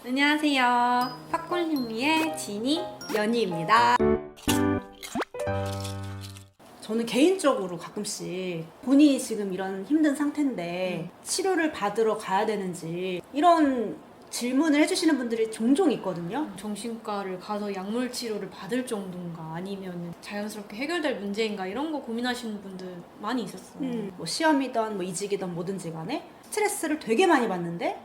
안녕하세요. 팝콘심리의 지니 연희입니다. 저는 개인적으로 가끔씩 본인이 지금 이런 힘든 상태인데 치료를 받으러 가야 되는지 이런 질문을 해주시는 분들이 종종 있거든요. 정신과를 가서 약물 치료를 받을 정도인가 아니면 자연스럽게 해결될 문제인가 이런 거 고민하시는 분들 많이 있었어요. 뭐 시험이든 뭐 이직이든 뭐든지 간에 스트레스를 되게 많이 받는데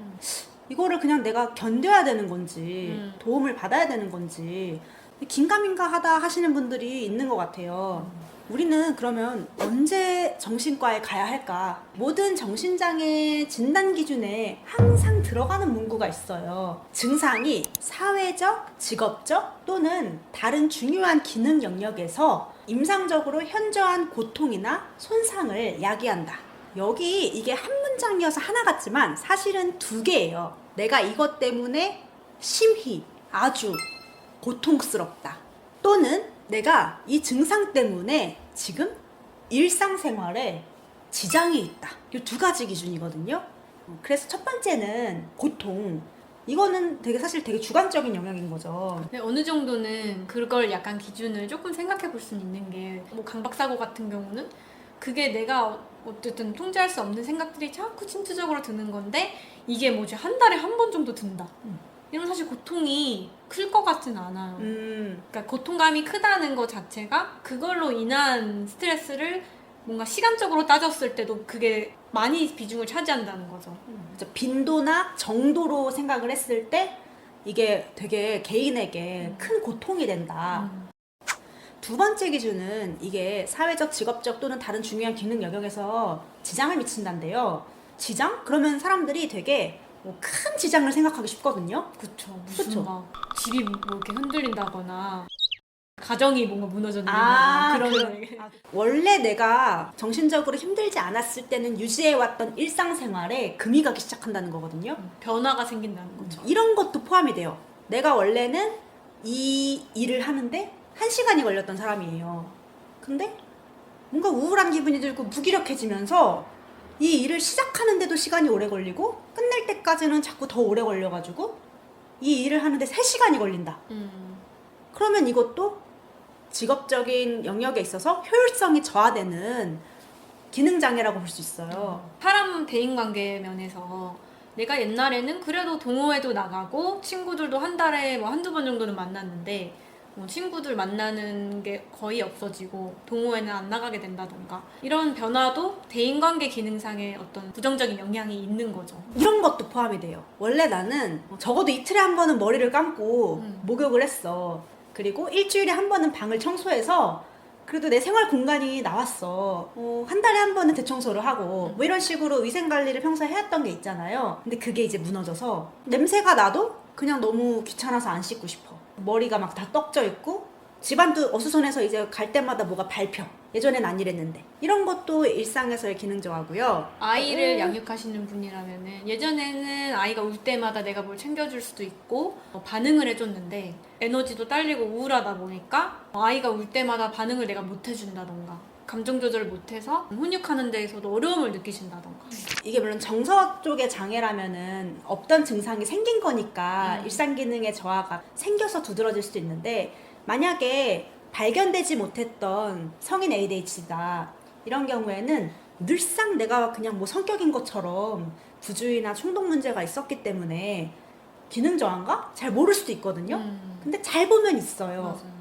이거를 그냥 내가 견뎌야 되는 건지 도움을 받아야 되는 건지 긴가민가 하다 하시는 분들이 있는 것 같아요. 우리는 그러면 언제 정신과에 가야 할까? 모든 정신장애 진단 기준에 항상 들어가는 문구가 있어요. 증상이 사회적, 직업적 또는 다른 중요한 기능 영역에서 임상적으로 현저한 고통이나 손상을 야기한다. 여기 이게 한 문장이어서 하나 같지만 사실은 두 개예요. 내가 이것 때문에 심히 아주 고통스럽다. 또는 내가 이 증상 때문에 지금 일상생활에 지장이 있다. 이 두 가지 기준이거든요. 그래서 첫 번째는 고통. 이거는 사실 되게 주관적인 영역인 거죠. 근데 어느 정도는 그걸 약간 기준을 조금 생각해 볼 수는 있는 게 뭐 강박사고 같은 경우는 그게 내가 어쨌든 통제할 수 없는 생각들이 자꾸 침투적으로 드는 건데 이게 뭐지 한 달에 한 번 정도 든다. 이런 사실 고통이 클 것 같진 않아요. 그러니까 고통감이 크다는 것 자체가 그걸로 인한 스트레스를 뭔가 시간적으로 따졌을 때도 그게 많이 비중을 차지한다는 거죠. 빈도나 정도로 생각을 했을 때 이게 되게 개인에게 큰 고통이 된다. 두 번째 기준은 이게 사회적, 직업적 또는 다른 중요한 기능 영역에서 지장을 미친다는데요. 지장? 그러면 사람들이 되게 큰 지장을 생각하기 쉽거든요. 그쵸. 무슨 그쵸? 막 집이 뭐 이렇게 흔들린다거나 가정이 뭔가 무너져내리거나 그런 원래 내가 정신적으로 힘들지 않았을 때는 유지해왔던 일상생활에 금이 가기 시작한다는 거거든요. 변화가 생긴다는 거죠. 이런 것도 포함이 돼요. 내가 원래는 이 일을 하는데 1시간이 걸렸던 사람이에요. 근데 뭔가 우울한 기분이 들고 무기력해지면서 이 일을 시작하는데도 시간이 오래 걸리고 끝낼 때까지는 자꾸 더 오래 걸려가지고 이 일을 하는데 3시간이 걸린다. 그러면 이것도 직업적인 영역에 있어서 효율성이 저하되는 기능장애라고 볼 수 있어요. 사람 대인관계 면에서 내가 옛날에는 그래도 동호회도 나가고 친구들도 한 달에 뭐 한두 번 정도는 만났는데 뭐 친구들 만나는 게 거의 없어지고 동호회는 안 나가게 된다던가 이런 변화도 대인관계 기능상의 어떤 부정적인 영향이 있는 거죠. 이런 것도 포함이 돼요. 원래 나는 적어도 이틀에 한 번은 머리를 감고 목욕을 했어. 그리고 일주일에 한 번은 방을 청소해서 그래도 내 생활 공간이 나왔어. 한 달에 한 번은 대청소를 하고 뭐 이런 식으로 위생관리를 평소에 해왔던 게 있잖아요. 근데 그게 이제 무너져서 냄새가 나도 그냥 너무 귀찮아서 안 씻고 싶어. 머리가 막 다 떡져 있고 집안도 어수선해서 이제 갈 때마다 뭐가 밟혀. 예전엔 안 이랬는데. 이런 것도 일상에서의 기능 저하고요. 아이를 양육하시는 분이라면은 예전에는 아이가 울 때마다 내가 뭘 챙겨줄 수도 있고 반응을 해줬는데 에너지도 딸리고 우울하다 보니까 아이가 울 때마다 반응을 내가 못 해준다던가 감정 조절을 못해서 훈육하는 데에서도 어려움을 느끼신다던가. 이게 물론 정서 쪽의 장애라면은 없던 증상이 생긴 거니까 일상 기능의 저하가 생겨서 두드러질 수도 있는데 만약에 발견되지 못했던 성인 ADHD다 이런 경우에는 늘상 내가 그냥 뭐 성격인 것처럼 부주의나 충동 문제가 있었기 때문에 기능 저하인가? 잘 모를 수도 있거든요. 근데 잘 보면 있어요. 맞아요.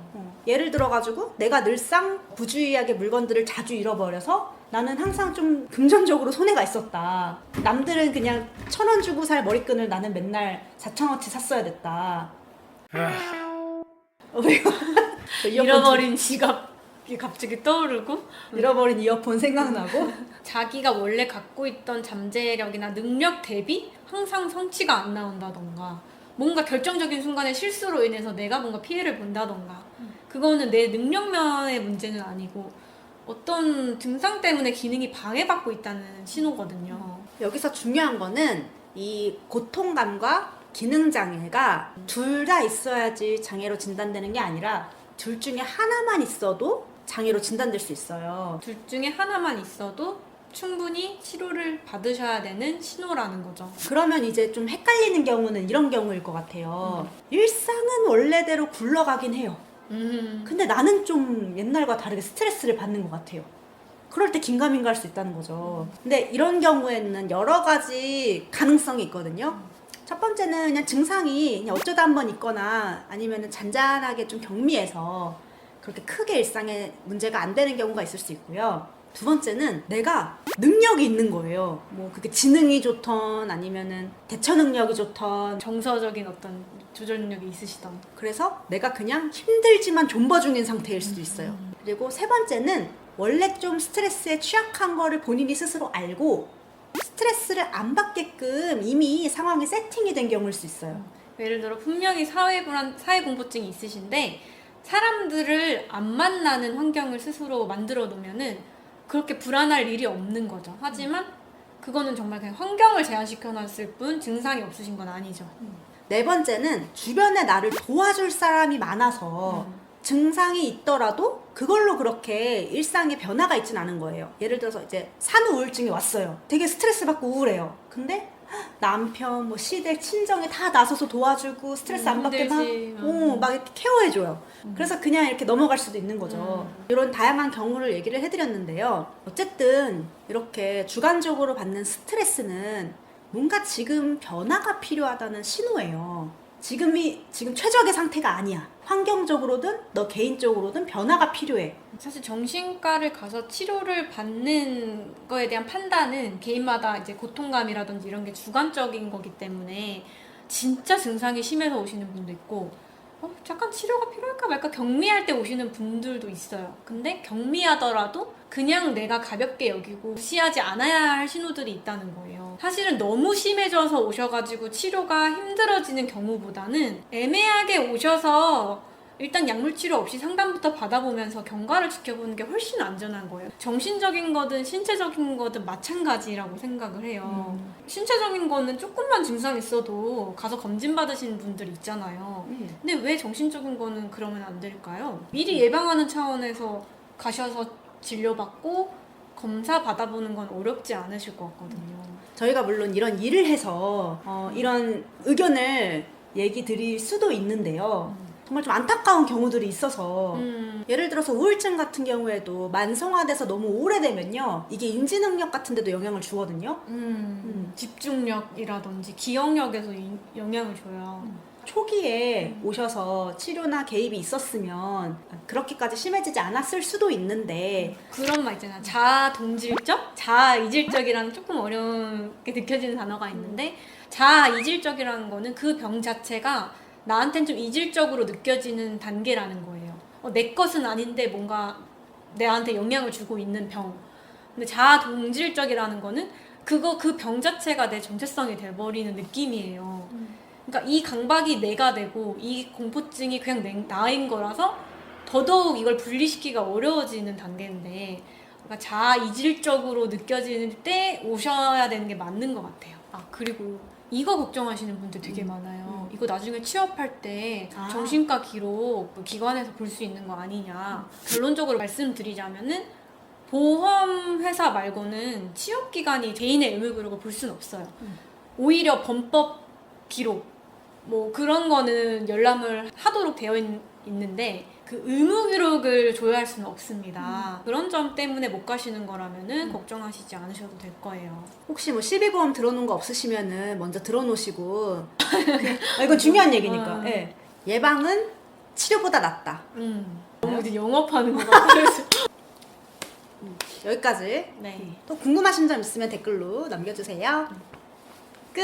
예를 들어가지고 내가 늘상 부주의하게 물건들을 자주 잃어버려서 나는 항상 좀 금전적으로 손해가 있었다. 남들은 그냥 1,000원 주고 살 머리끈을 나는 맨날 4,000원치 샀어야 됐다. 잃어버린 지갑이 갑자기 떠오르고 잃어버린 이어폰 생각나고 자기가 원래 갖고 있던 잠재력이나 능력 대비 항상 성취가 안 나온다던가 뭔가 결정적인 순간에 실수로 인해서 내가 뭔가 피해를 본다던가 그거는 내 능력면의 문제는 아니고 어떤 증상 때문에 기능이 방해받고 있다는 신호거든요. 여기서 중요한 거는 이 고통감과 기능장애가 둘 다 있어야지 장애로 진단되는 게 아니라 둘 중에 하나만 있어도 장애로 진단될 수 있어요. 둘 중에 하나만 있어도 충분히 치료를 받으셔야 되는 신호라는 거죠. 그러면 이제 좀 헷갈리는 경우는 이런 경우일 것 같아요. 일상은 원래대로 굴러가긴 해요. 근데 나는 좀 옛날과 다르게 스트레스를 받는 것 같아요. 그럴 때 긴가민가 할 수 있다는 거죠. 근데 이런 경우에는 여러 가지 가능성이 있거든요. 첫 번째는 그냥 증상이 그냥 어쩌다 한번 있거나 아니면 잔잔하게 좀 경미해서 그렇게 크게 일상에 문제가 안 되는 경우가 있을 수 있고요. 두 번째는 내가 능력이 있는 거예요. 뭐 그게 지능이 좋던 아니면은 대처 능력이 좋던 정서적인 어떤 조절 능력이 있으시던. 그래서 내가 그냥 힘들지만 존버 중인 상태일 수도 있어요. 그리고 세 번째는 원래 좀 스트레스에 취약한 거를 본인이 스스로 알고 스트레스를 안 받게끔 이미 상황이 세팅이 된 경우일 수 있어요. 예를 들어 분명히 사회공포증이 있으신데 사람들을 안 만나는 환경을 스스로 만들어 놓으면은 그렇게 불안할 일이 없는 거죠. 하지만 그거는 정말 그냥 환경을 제한시켜 놨을 뿐 증상이 없으신 건 아니죠. 네 번째는 주변에 나를 도와줄 사람이 많아서 증상이 있더라도 그걸로 그렇게 일상에 변화가 있진 않은 거예요. 예를 들어서 이제 산후 우울증이 왔어요. 되게 스트레스 받고 우울해요. 근데 남편, 뭐 시댁, 친정이 다 나서서 도와주고 스트레스 안 받게 힘들지. 막 이렇게 케어해줘요. 그래서 그냥 이렇게 넘어갈 수도 있는 거죠. 이런 다양한 경우를 얘기를 해드렸는데요. 어쨌든 이렇게 주관적으로 받는 스트레스는 뭔가 지금 변화가 필요하다는 신호예요. 지금 최적의 상태가 아니야. 환경적으로든 너 개인적으로든 변화가 필요해. 사실 정신과를 가서 치료를 받는 거에 대한 판단은 개인마다 이제 고통감이라든지 이런 게 주관적인 거기 때문에 진짜 증상이 심해서 오시는 분도 있고 잠깐 치료가 필요할까 말까 경미할 때 오시는 분들도 있어요. 근데 경미하더라도 그냥 내가 가볍게 여기고 무시하지 않아야 할 신호들이 있다는 거예요. 사실은 너무 심해져서 오셔가지고 치료가 힘들어지는 경우보다는 애매하게 오셔서 일단 약물 치료 없이 상담부터 받아보면서 경과를 지켜보는 게 훨씬 안전한 거예요. 정신적인 거든 신체적인 거든 마찬가지라고 생각을 해요. 신체적인 거는 조금만 증상 있어도 가서 검진 받으시는 분들 있잖아요. 근데 왜 정신적인 거는 그러면 안 될까요? 미리 예방하는 차원에서 가셔서 진료받고 검사 받아보는 건 어렵지 않으실 것 같거든요. 저희가 물론 이런 일을 해서 이런 의견을 얘기 드릴 수도 있는데요. 정말 좀 안타까운 경우들이 있어서 예를 들어서 우울증 같은 경우에도 만성화돼서 너무 오래되면요 이게 인지능력 같은 데도 영향을 주거든요. 집중력이라든지 기억력에서 영향을 줘요. 초기에 오셔서 치료나 개입이 있었으면 그렇게까지 심해지지 않았을 수도 있는데 그런 말 있잖아. 자아 동질적? 자아 이질적이라는 조금 어렵게 느껴지는 단어가 있는데 자아 이질적이라는 거는 그 병 자체가 나한텐 좀 이질적으로 느껴지는 단계라는 거예요. 내 것은 아닌데 뭔가 나한테 영향을 주고 있는 병. 근데 자아 동질적이라는 거는 그 병 자체가 내 정체성이 돼버리는 느낌이에요. 그러니까 이 강박이 내가 되고 이 공포증이 그냥 나인 거라서 더더욱 이걸 분리시키기가 어려워지는 단계인데 그러니까 자아 이질적으로 느껴지는 때 오셔야 되는 게 맞는 것 같아요. 그리고 이거 걱정하시는 분들 되게 많아요. 이거 나중에 취업할 때 정신과 기록 기관에서 볼 수 있는 거 아니냐. 결론적으로 말씀드리자면은 보험회사 말고는 취업기관이 개인의 의무 기록을 볼 수는 없어요. 오히려 범법 기록 뭐 그런 거는 열람을 하도록 되어 있는데 그 의무 기록을 조회할 수는 없습니다. 그런 점 때문에 못 가시는 거라면은 걱정하시지 않으셔도 될 거예요. 혹시 뭐 실비보험 들어놓은 거 없으시면은 먼저 들어놓으시고 이건 중요한 얘기니까 네. 예방은 치료보다 낫다. 너무 이제 영업하는 것 같아요. 여기까지. 네. 또 궁금하신 점 있으면 댓글로 남겨주세요. 끝.